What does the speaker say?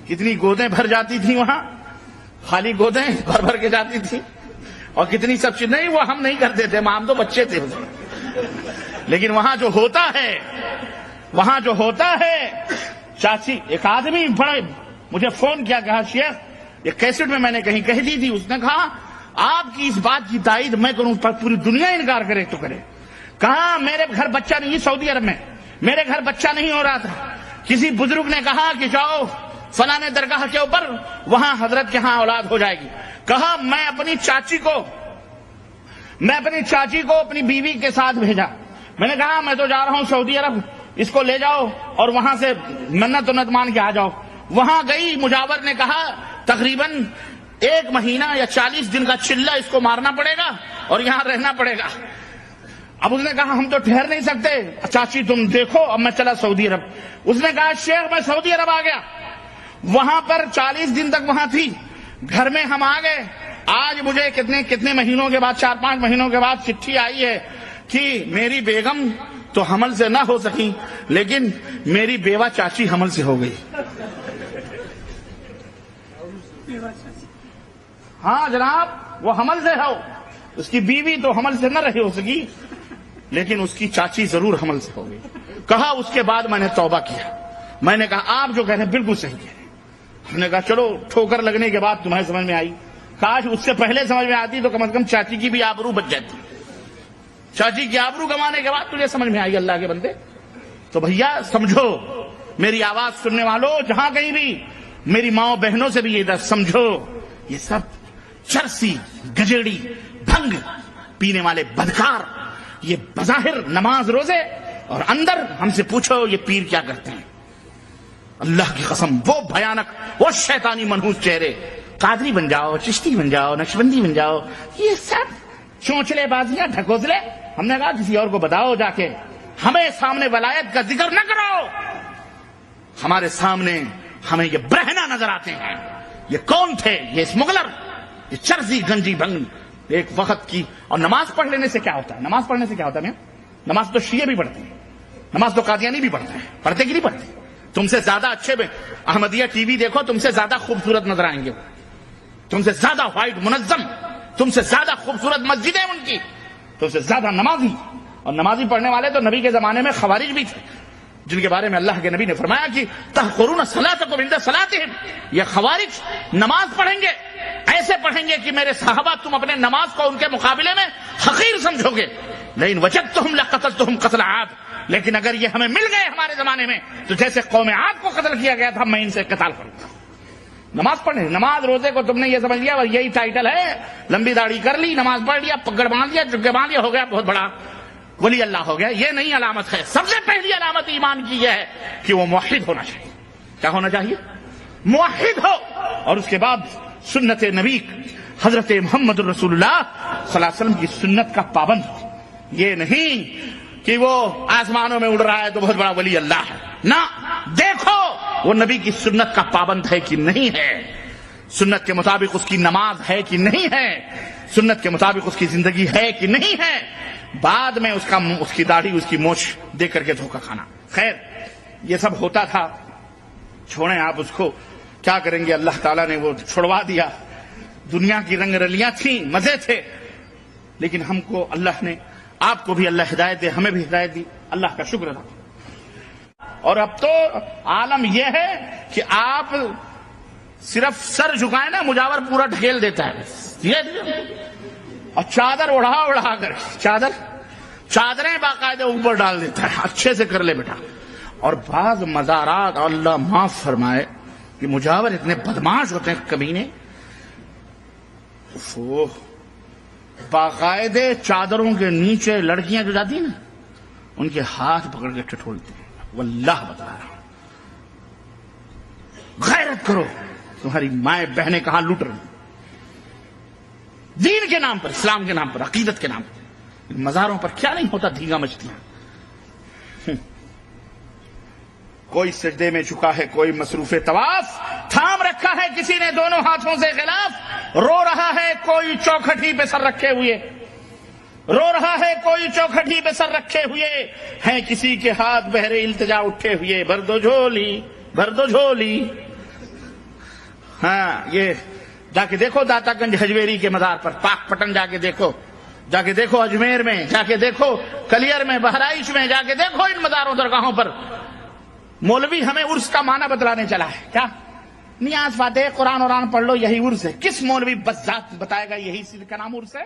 کتنی گودیں بھر جاتی تھیں وہاں، خالی گودیں بھر بھر کے جاتی تھیں، اور کتنی سب چیز نہیں، وہ ہم نہیں کرتے تھے، ہم تو بچے تھے، لیکن وہاں جو ہوتا ہے، وہاں جو ہوتا ہے، چاچی ایک آدمی بڑے مجھے فون کیا، کہا شیخ یہ کیسٹ میں نے کہیں کہہ دی تھی، اس نے کہا آپ کی اس بات کی تائید میں کروں پر پوری دنیا انکار کرے تو کرے. کہا میرے گھر بچہ نہیں، سعودی عرب میں میرے گھر بچہ نہیں ہو رہا تھا، کسی بزرگ نے کہا کہ جاؤ فلاں درگاہ کے اوپر، وہاں حضرت کے ہاں اولاد ہو جائے گی. کہا میں اپنی چاچی کو اپنی بیوی کے ساتھ بھیجا. میں نے کہا میں تو جا رہا ہوں سعودی عرب، اس کو لے جاؤ اور وہاں سے منت مان کے آ جاؤ. وہاں گئی، مجاور نے کہا تقریباً 1 مہینہ یا 40 دن کا چلہ اس کو مارنا پڑے گا اور یہاں رہنا پڑے گا. اب اس نے کہا ہم تو ٹھہر نہیں سکتے، چاچی تم دیکھو. اب میں چلا سعودی عرب. اس نے کہا شیخ میں سعودی عرب آ گیا، وہاں پر 40 دن تک وہاں تھی، گھر میں ہم آ گئے. آج مجھے کتنے مہینوں کے بعد، 4-5 مہینوں کے بعد چٹھی آئی ہے کہ میری بیگم تو حمل سے نہ ہو سکی، لیکن میری بیوہ چاچی حمل سے ہو گئی. ہاں جناب، وہ حمل سے ہو، اس کی بیوی تو حمل سے نہ رہی ہو سکی، لیکن اس کی چاچی ضرور حمل سے ہو گئی. کہا اس کے بعد میں نے توبہ کیا. میں نے کہا آپ جو کہہ رہے ہیں بالکل صحیح کہہ رہے ہیں. ہم نے کہا چلو ٹھوکر لگنے کے بعد تمہیں سمجھ میں آئی، کاش اس سے پہلے سمجھ میں آتی تو کم از کم چاچی کی بھی آبرو بچ جاتی. چاچی کی آبرو گنوانے کے بعد تجھے سمجھ میں آئی اللہ کے بندے. تو بھیا سمجھو، میری آواز سننے والوں جہاں کہیں بھی، میری ماؤں بہنوں سے بھی یہ درس سمجھو، یہ سب چرسی گجیڑی بھنگ پینے والے بدکار، یہ بظاہر نماز روزے اور اندر ہم سے پوچھو یہ پیر کیا کرتے ہیں. اللہ کی قسم وہ بھیانک، وہ شیطانی منحوس چہرے، قادری بن جاؤ، چشتی بن جاؤ، نقشبندی بن جاؤ، یہ سب چونچلے بازیاں، ڈھکوسلے. ہم نے کہا کسی اور کو بتاؤ جا کے، ہمیں سامنے ولایت کا ذکر نہ کرو. ہمارے سامنے ہمیں یہ برہنہ نظر آتے ہیں. یہ کون تھے؟ یہ اسمگلر، یہ چرسی گنجی بھنگ ایک وقت کی. اور نماز پڑھ لینے سے کیا ہوتا ہے؟ نماز پڑھنے سے کیا ہوتا ہے؟ نماز تو شیعہ بھی پڑھتے ہیں، نماز تو قادیانی بھی پڑھتے ہیں. پڑھتے کہ نہیں پڑھتے؟ تم سے زیادہ اچھے احمدیہ ٹی وی دیکھو، تم سے زیادہ خوبصورت نظر آئیں گے، تم سے زیادہ وائٹ منظم، تم سے زیادہ خوبصورت مسجدیں ان کی، تم سے زیادہ نمازی. اور نمازی پڑھنے والے تو نبی کے زمانے میں خوارج بھی تھے، جن کے بارے میں اللہ کے نبی نے فرمایا کہ تحقرون صلاتکم عند صلاتہم. یہ خوارج نماز پڑھیں گے، ایسے پڑھیں گے کہ میرے صحابہ تم اپنے نماز کو ان کے مقابلے میں حقیر سمجھو گے. لیکن وجدتہم لقتلتہم قتل عاد، لیکن اگر یہ ہمیں مل گئے ہمارے زمانے میں تو جیسے قوم عاد کو قتل کیا گیا تھا میں ان سے قتال کروں گا. نماز پڑھنے، نماز روزے کو تم نے یہ سمجھ لیا اور یہی ٹائٹل ہے، لمبی داڑھی کر لی، نماز پڑھ لیا، پگڑ باندھ لیا، جگہ باندھ لیا، ہو گیا بہت بڑا ولی اللہ ہو گیا. یہ نہیں علامت ہے. سب سے پہلی علامت ایمان کی یہ ہے کہ وہ موحد ہونا چاہیے. کیا ہونا چاہیے؟ موحد ہو. اور اس کے بعد سنت نبی حضرت محمد رسول اللہ صلی اللہ علیہ وسلم کی سنت کا پابند ہو. یہ نہیں کہ وہ آسمانوں میں اڑ رہا ہے تو بہت بڑا ولی اللہ ہے. نہ، دیکھو وہ نبی کی سنت کا پابند ہے کہ نہیں ہے، سنت کے مطابق اس کی نماز ہے کہ نہیں ہے، سنت کے مطابق اس کی زندگی ہے کہ نہیں ہے. بعد میں اس کی داڑھی، اس کی مونچھ دے کر کے دھوکہ کھانا. خیر یہ سب ہوتا تھا، چھوڑیں آپ اس کو، کیا کریں گے. اللہ تعالیٰ نے وہ چھڑوا دیا. دنیا کی رنگ رلیاں تھیں، مزے تھے، لیکن ہم کو اللہ نے، آپ کو بھی اللہ ہدایت دے، ہمیں بھی ہدایت دی. اللہ کا شکر ادا. اور اب تو عالم یہ ہے کہ آپ صرف سر جھکائیں نا، مجاور پورا ڈھکیل دیتا ہے. اور چادر اڑا کر، چادریں باقاعدہ اوپر ڈال دیتا ہے. اچھے سے کر لے بیٹا. اور بعض مزارات اللہ معاف فرمائے کہ مجاور اتنے بدماش ہوتے ہیں کمینے، باقاعدے چادروں کے نیچے لڑکیاں جو جاتی ہیں نا، ان کے ہاتھ پکڑ کے ٹٹولتے ہیں. واللہ بتا رہا ہوں، غیرت کرو. تمہاری مائیں بہنیں کہاں لوٹ رہی، دین کے نام پر، اسلام کے نام پر، عقیدت کے نام پر. مزاروں پر کیا نہیں ہوتا، دھیگا مچھلیاں. کوئی سجدے میں چکا ہے، کوئی مصروف طواف، تھام رکھا ہے کسی نے دونوں ہاتھوں سے غلاف، رو رہا ہے کوئی چوکھٹی پہ سر رکھے ہوئے، رو رہا ہے کوئی چوکھٹی پہ سر رکھے ہوئے ہیں، کسی کے ہاتھ بہرے التجا اٹھے ہوئے. بھر دو جھولی، بھر دو جھولی. ہاں یہ جا کے دیکھو داتا گنج ہجویری کے مزار پر، پاک پٹن جا کے دیکھو، جا کے دیکھو اجمیر میں، جا کے دیکھو کلیر میں، بہرائچ میں، جا کے دیکھو ان مزاروں درگاہوں پر۔ مولوی ہمیں عرس کا معنی بتلانے چلا ہے، کیا نیاز فاتح قرآن پڑھ لو یہی عرس ہے؟ کس مولوی بذات بتائے گا یہی کا نام عرس ہے؟